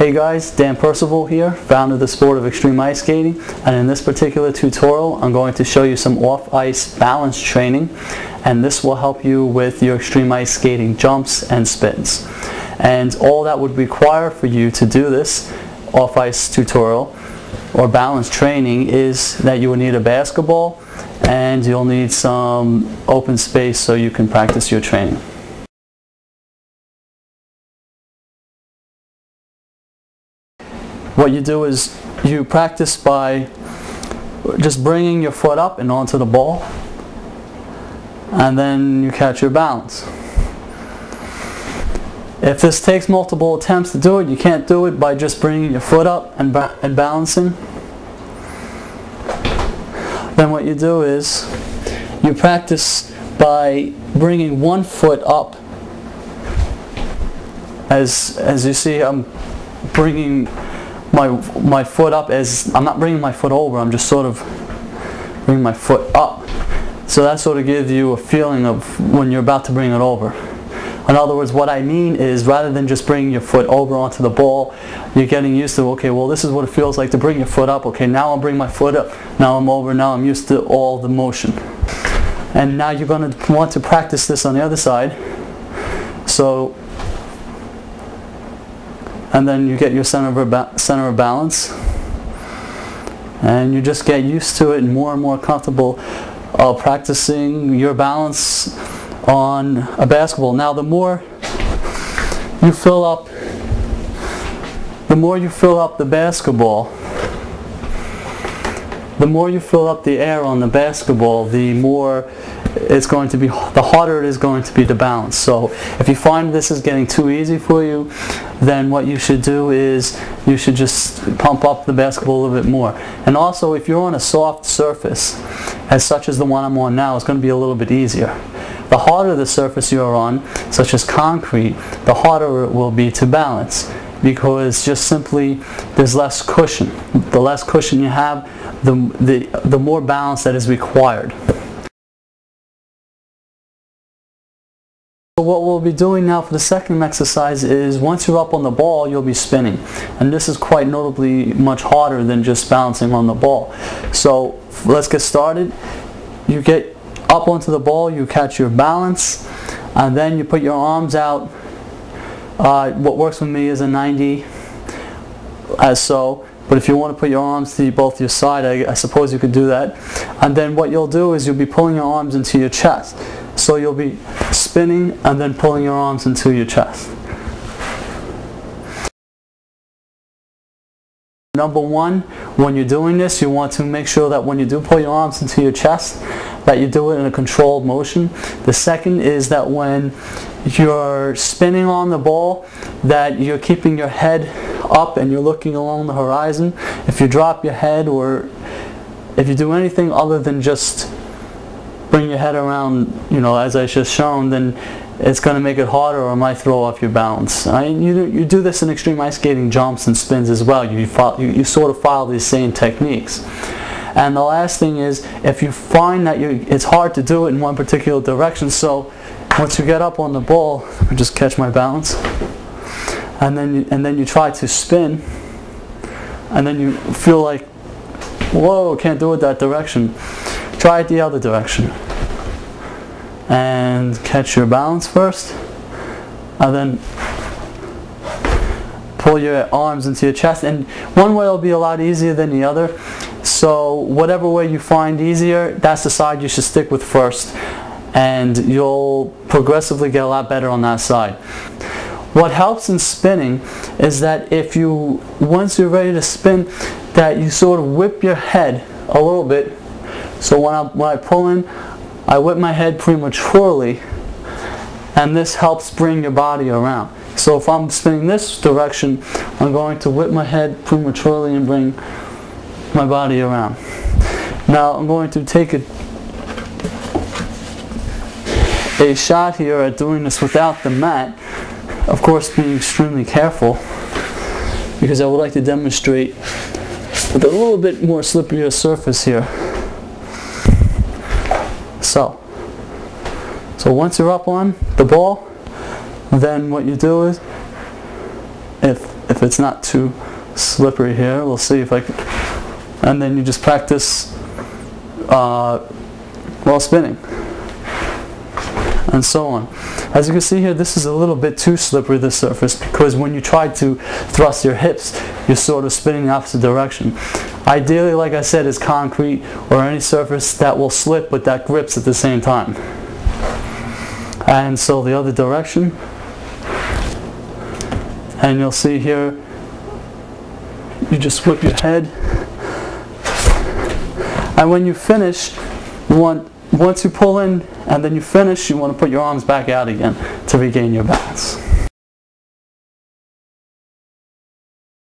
Hey guys, Dan Percival here, founder of the sport of Xtreme Ice Skating, and in this particular tutorial I'm going to show you some off-ice balance training, and this will help you with your Xtreme Ice Skating jumps and spins. And all that would require for you to do this off-ice tutorial or balance training is that you will need a basketball and you'll need some open space so you can practice your training. What you do is you practice by just bringing your foot up and onto the ball, and then you catch your balance. If this takes multiple attempts to do it, you can't do it by just bringing your foot up and balancing. Then what you do is you practice by bringing one foot up. As you see, I'm bringing my foot up, as I'm not bringing my foot over, I'm just sort of bringing my foot up. So that sort of gives you a feeling of when you're about to bring it over. In other words, what I mean is, rather than just bringing your foot over onto the ball, you're getting used to, okay, well, this is what it feels like to bring your foot up. Okay, now I'll bring my foot up, now I'm over, now I'm used to all the motion. And now you're going to want to practice this on the other side. So, and then you get your center of balance, and you just get used to it and more comfortable practicing your balance on a basketball. Now the more you fill up the basketball, the more you fill up the air on the basketball, the more it's going to be, the harder it is going to be to balance. So if you find this is getting too easy for you, then what you should do is you should just pump up the basketball a little bit more. And also, if you're on a soft surface, as such as the one I'm on now, it's going to be a little bit easier. The harder the surface you're on, such as concrete, the harder it will be to balance, because just simply there's less cushion. The less cushion you have, the more balance that is required. So what we'll be doing now for the second exercise is, once you're up on the ball, you'll be spinning. And this is quite notably much harder than just bouncing on the ball. So let's get started. You get up onto the ball, you catch your balance, and then you put your arms out. What works with me is a 90, as so. But if you want to put your arms to both your side, I suppose you could do that. And then what you'll do is you'll be pulling your arms into your chest. So you'll be spinning and then pulling your arms into your chest. Number one, when you're doing this, you want to make sure that when you do pull your arms into your chest, that you do it in a controlled motion. The second is that when you're spinning on the ball, that you're keeping your head up and you're looking along the horizon. If you drop your head, or if you do anything other than just bring your head around, as I just shown, then it's going to make it harder, or it might throw off your balance. You do this in Xtreme Ice Skating jumps and spins as well. You sort of follow these same techniques. And the last thing is, if you find that it's hard to do it in one particular direction, so once you get up on the ball, I just catch my balance, and then you try to spin, and then you feel like, whoa, can't do it that direction. Try it the other direction, and catch your balance first, and then pull your arms into your chest. And one way will be a lot easier than the other, so whatever way you find easier, that's the side you should stick with first, and you'll progressively get a lot better on that side. What helps in spinning is that once you're ready to spin, that you sort of whip your head a little bit. So when I pull in, I whip my head prematurely, and this helps bring your body around. So if I'm spinning this direction, I'm going to whip my head prematurely and bring my body around. Now I'm going to take a shot here at doing this without the mat, of course being extremely careful, because I would like to demonstrate with a little bit more slipperier surface here. So once you're up on the ball, then what you do is, if if it's not too slippery here. We'll see if I can. And then you just practice while spinning, and so on. As you can see here, this is a little bit too slippery, this surface, because when you try to thrust your hips, you're sort of spinning the opposite direction. Ideally, like I said, is concrete or any surface that will slip but that grips at the same time. And so the other direction, and you'll see here, you just whip your head, and when you finish, once you pull in and then you finish, you want to put your arms back out again to regain your balance.